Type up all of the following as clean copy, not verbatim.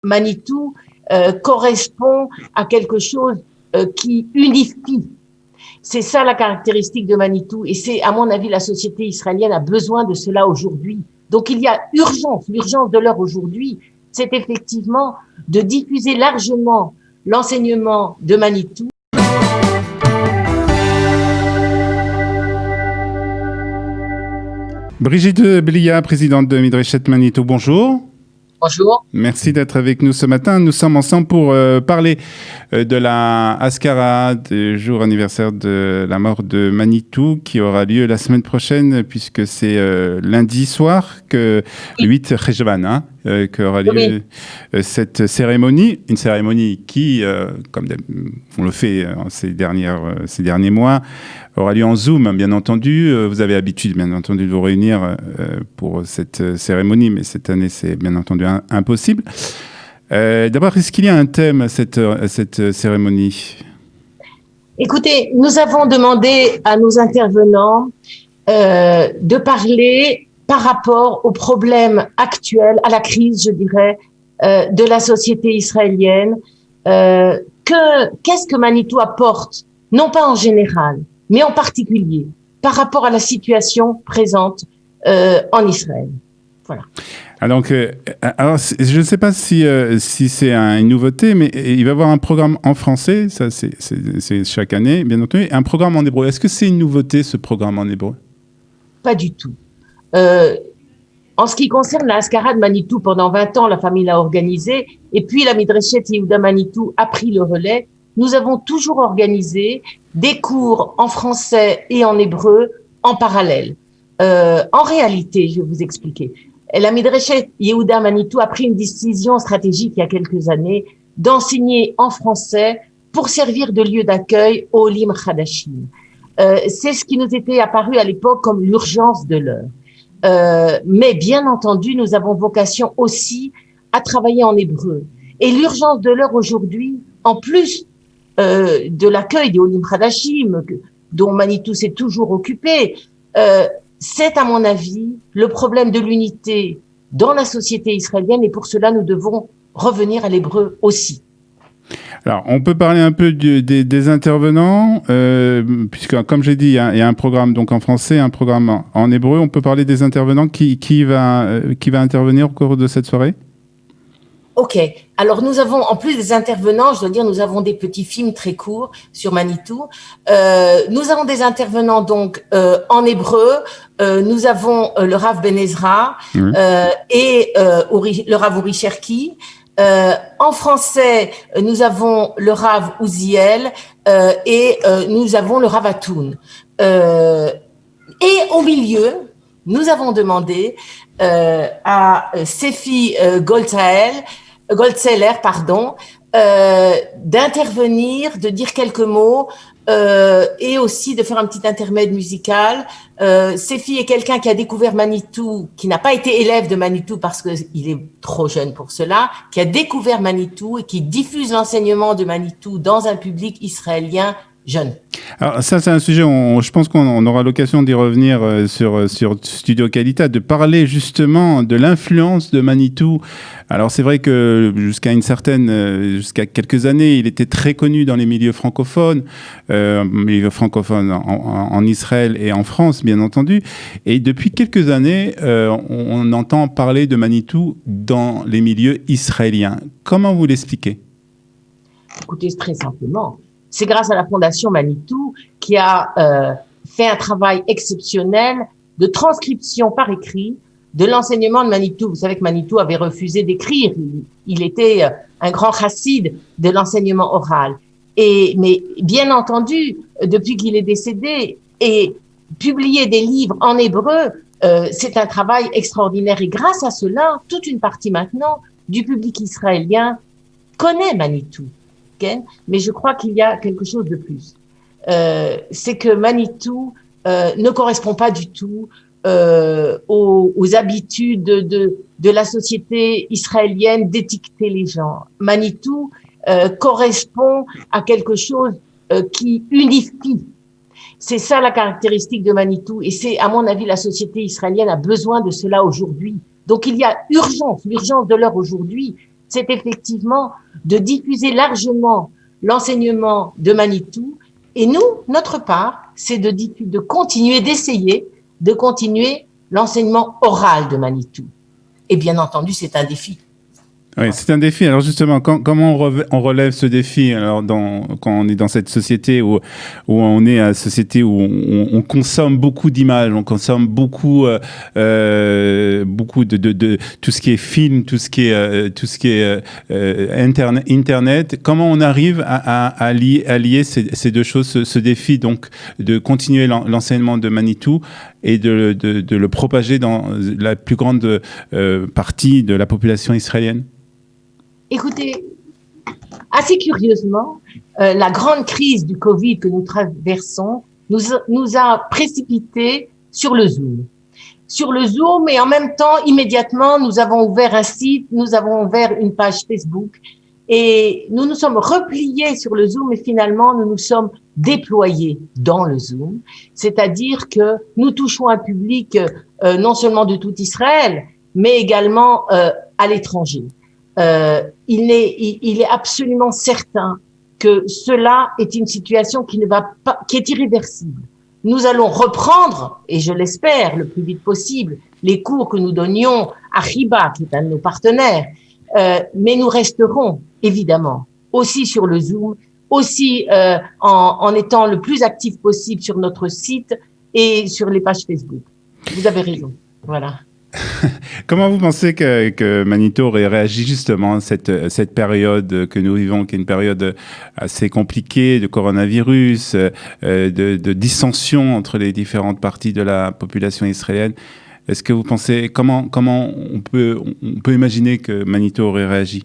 Manitou correspond à quelque chose qui unifie. C'est ça la caractéristique de Manitou. Et c'est, à mon avis, la société israélienne a besoin de cela aujourd'hui. Donc il y a urgence, l'urgence de l'heure aujourd'hui, c'est effectivement de diffuser largement l'enseignement de Manitou. Brigitte Blia, présidente de Midreshet Manitou, bonjour. Bonjour. Merci d'être avec nous ce matin. Nous sommes ensemble pour parler de la Haskara, du jour anniversaire de la mort de Manitou, qui aura lieu la semaine prochaine, puisque c'est lundi soir, le 8 Cheshvan, qu'aura lieu cette cérémonie. Une cérémonie qui, comme on le fait ces derniers mois, aura lieu en Zoom, bien entendu. Vous avez l'habitude, bien entendu, de vous réunir pour cette cérémonie, mais cette année, c'est bien entendu impossible. D'abord, est-ce qu'il y a un thème à cette cérémonie ? Écoutez, nous avons demandé à nos intervenants de parler par rapport aux problèmes actuels, à la crise, je dirais, de la société israélienne. Qu'est-ce que Manitou apporte, non pas en général, mais en particulier par rapport à la situation présente en Israël. Voilà. Alors, je ne sais pas si c'est une nouveauté, mais il va y avoir un programme en français, ça c'est chaque année, bien entendu, et un programme en hébreu. Est-ce que c'est une nouveauté, ce programme en hébreu ? Pas du tout. En ce qui concerne la Haskara de Manitou, pendant 20 ans, la famille l'a organisée, et puis la Midreshet Yehuda Manitou a pris le relais. Nous avons toujours organisé des cours en français et en hébreu en parallèle. En réalité, je vais vous expliquer. La Midreshet Yehuda Manitou a pris une décision stratégique il y a quelques années d'enseigner en français pour servir de lieu d'accueil aux Olim Chadashim. C'est ce qui nous était apparu à l'époque comme l'urgence de l'heure. Mais bien entendu, nous avons vocation aussi à travailler en hébreu. Et l'urgence de l'heure aujourd'hui, en plus de l'accueil des Olim Chadashim, dont Manitou s'est toujours occupé, c'est à mon avis le problème de l'unité dans la société israélienne, et pour cela nous devons revenir à l'hébreu aussi. Alors, on peut parler un peu des intervenants, puisque, comme j'ai dit, il y a un programme donc en français, un programme en hébreu. On peut parler des intervenants. Qui va intervenir au cours de cette soirée ? Ok. Alors, nous avons, en plus des intervenants, je dois dire, nous avons des petits films très courts sur Manitou. Nous avons des intervenants donc en hébreu. Nous avons le Rav Ben Ezra et le Rav Uri Cherki. En français, nous avons le Rav Uziel et nous avons le Rav Atoun. Et au milieu, nous avons demandé à Sefi Goldzeller, d'intervenir, de dire quelques mots et aussi de faire un petit intermède musical. Sefi est quelqu'un qui a découvert Manitou, qui n'a pas été élève de Manitou parce qu'il est trop jeune pour cela, qui a découvert Manitou et qui diffuse l'enseignement de Manitou dans un public israélien jeune. Alors ça, c'est un sujet, je pense qu'on aura l'occasion d'y revenir sur Studio Qualita, de parler justement de l'influence de Manitou. Alors c'est vrai que jusqu'à quelques années, il était très connu dans les milieux francophones en Israël et en France, bien entendu. Et depuis quelques années, on entend parler de Manitou dans les milieux israéliens. Comment vous l'expliquez ? Écoutez, très simplement. C'est grâce à la Fondation Manitou qui a fait un travail exceptionnel de transcription par écrit de l'enseignement de Manitou. Vous savez que Manitou avait refusé d'écrire. Il était un grand chassid de l'enseignement oral. Mais bien entendu, depuis qu'il est décédé, et publier des livres en hébreu, c'est un travail extraordinaire. Et grâce à cela, toute une partie maintenant du public israélien connaît Manitou. Mais je crois qu'il y a quelque chose de plus. C'est que Manitou ne correspond pas du tout aux habitudes de la société israélienne d'étiqueter les gens. Manitou correspond à quelque chose qui unifie. C'est ça la caractéristique de Manitou, et c'est, à mon avis, la société israélienne a besoin de cela aujourd'hui. Donc il y a urgence, l'urgence de l'heure aujourd'hui, c'est effectivement de diffuser largement l'enseignement de Manitou. Et nous, notre part, c'est de continuer, d'essayer de continuer l'enseignement oral de Manitou. Et bien entendu, c'est un défi. Oui, c'est un défi. Alors justement, comment on relève ce défi alors quand on est dans cette société où on est à une société où on consomme beaucoup d'images, on consomme beaucoup de tout ce qui est film, tout ce qui est internet. Comment on arrive à lier ces deux choses, ce défi donc de continuer l'enseignement de Manitou et de le propager dans la plus grande partie de la population israélienne? Écoutez, assez curieusement, la grande crise du Covid que nous traversons nous a précipités sur le Zoom. Sur le Zoom, et en même temps, immédiatement, nous avons ouvert un site, nous avons ouvert une page Facebook, et nous nous sommes repliés sur le Zoom, et finalement, nous nous sommes déployés dans le Zoom. C'est-à-dire que nous touchons un public non seulement de tout Israël, mais également à l'étranger. Il est absolument certain que cela est une situation qui est irréversible. Nous allons reprendre, et je l'espère le plus vite possible, les cours que nous donnions à Chiba, qui est un de nos partenaires, mais nous resterons évidemment aussi sur le Zoom, aussi en étant le plus actif possible sur notre site et sur les pages Facebook. Vous avez raison. Voilà. Comment vous pensez que Manitou aurait réagi justement à cette période que nous vivons, qui est une période assez compliquée de coronavirus, de dissension entre les différentes parties de la population israélienne? Est-ce que vous pensez, comment on peut imaginer que Manitou aurait réagi?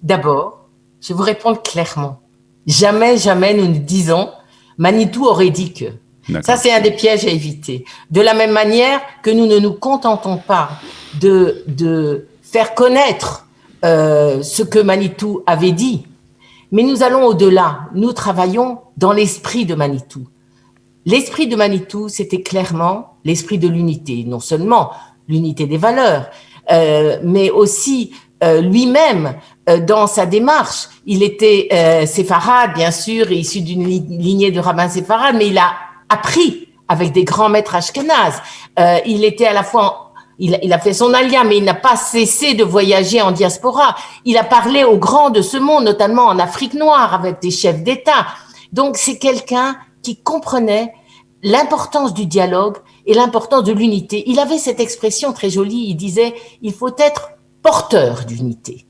D'abord, je vais vous répondre clairement. Jamais nous ne disons Manitou aurait dit que. D'accord. Ça, c'est un des pièges à éviter. De la même manière que nous ne nous contentons pas de faire connaître ce que Manitou avait dit, mais nous allons au-delà. Nous travaillons dans l'esprit de Manitou. L'esprit de Manitou, c'était clairement l'esprit de l'unité, non seulement l'unité des valeurs, mais aussi lui-même dans sa démarche. Il était séfarade, bien sûr, issu d'une lignée de rabbins séfarades, mais il a appris avec des grands maîtres ashkénazes. Il était à la fois, il a fait son alia, mais il n'a pas cessé de voyager en diaspora. Il a parlé aux grands de ce monde, notamment en Afrique noire, avec des chefs d'État. Donc, c'est quelqu'un qui comprenait l'importance du dialogue et l'importance de l'unité. Il avait cette expression très jolie, il disait, il faut être porteur d'unité.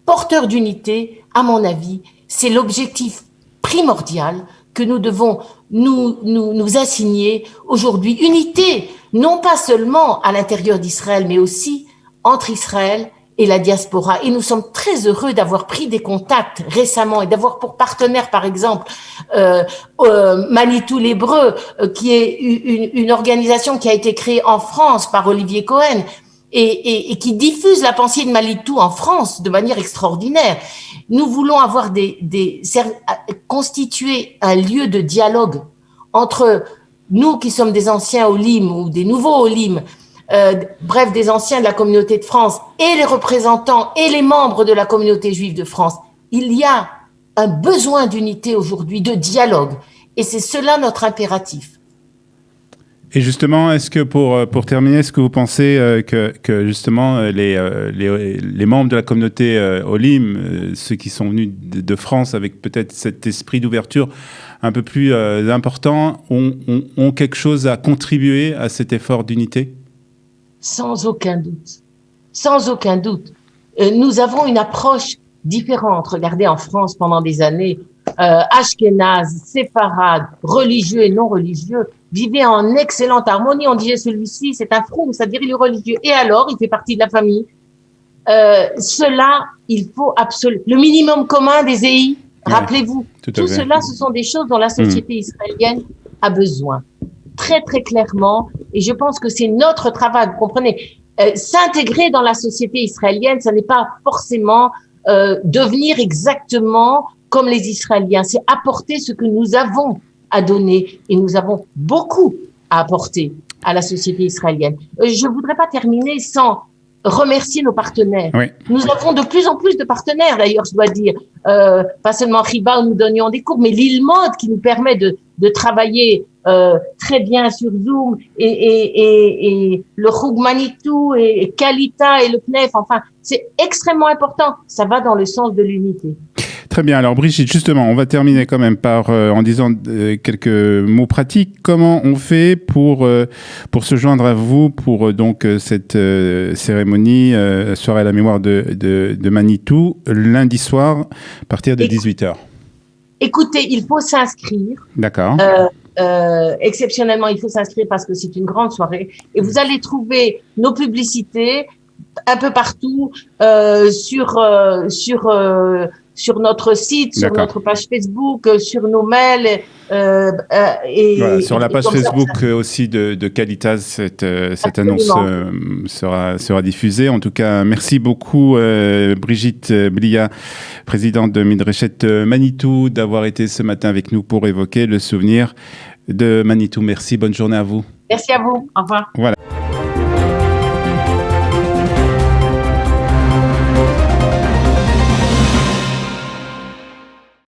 Porteur d'unité, à mon avis, c'est l'objectif primordial que nous devons nous assigner aujourd'hui. Unité, non pas seulement à l'intérieur d'Israël, mais aussi entre Israël et la diaspora. Et nous sommes très heureux d'avoir pris des contacts récemment et d'avoir pour partenaire, par exemple, Manitou l'Hébreu, qui est une organisation qui a été créée en France par Olivier Cohen et qui diffuse la pensée de Manitou en France de manière extraordinaire. Nous voulons avoir constituer un lieu de dialogue entre nous qui sommes des anciens Olim ou des nouveaux Olim, bref, des anciens de la communauté de France et les représentants et les membres de la communauté juive de France. Il y a un besoin d'unité aujourd'hui, de dialogue, et c'est cela notre impératif. Et justement, est-ce que pour terminer, est-ce que vous pensez que justement les membres de la communauté Olim, ceux qui sont venus de France avec peut-être cet esprit d'ouverture un peu plus important, ont quelque chose à contribuer à cet effort d'unité? Sans aucun doute. Sans aucun doute. Nous avons une approche différente. Regardez, en France, pendant des années, ashkénazes, séfarades, religieux et non religieux, vivaient en excellente harmonie. On disait celui-ci, c'est un froum, c'est-à-dire il est religieux. Et alors, il fait partie de la famille. Cela, il faut absolument... Le minimum commun des EI, rappelez-vous. Tout cela, ce sont des choses dont la société israélienne a besoin. Très, très clairement. Et je pense que c'est notre travail, vous comprenez. S'intégrer dans la société israélienne, ça n'est pas forcément devenir exactement comme les Israéliens. C'est apporter ce que nous avons à donner, et nous avons beaucoup à apporter à la société israélienne. Je voudrais pas terminer sans remercier nos partenaires. Oui. Nous avons de plus en plus de partenaires, d'ailleurs, je dois dire. Pas seulement Riba où nous donnions des cours, mais l'ILMOD qui nous permet de travailler très bien sur Zoom et le Roug Manitou et Kalita et le CNEF. Enfin, c'est extrêmement important. Ça va dans le sens de l'unité. Très bien. Alors Brigitte, justement, on va terminer quand même par en disant quelques mots pratiques. Comment on fait pour se joindre à vous pour donc cette cérémonie soirée à la mémoire de Manitou lundi soir à partir de 18h? Écoutez, il faut s'inscrire. D'accord. Exceptionnellement, il faut s'inscrire parce que c'est une grande soirée et vous allez trouver nos publicités un peu partout sur notre site, sur notre page Facebook, sur nos mails. Voilà, sur la page Facebook aussi de Qualitas, cette annonce sera diffusée. En tout cas, merci beaucoup Brigitte Blia, présidente de Midreshet Manitou, d'avoir été ce matin avec nous pour évoquer le souvenir de Manitou. Merci, bonne journée à vous. Merci à vous, au revoir. Voilà.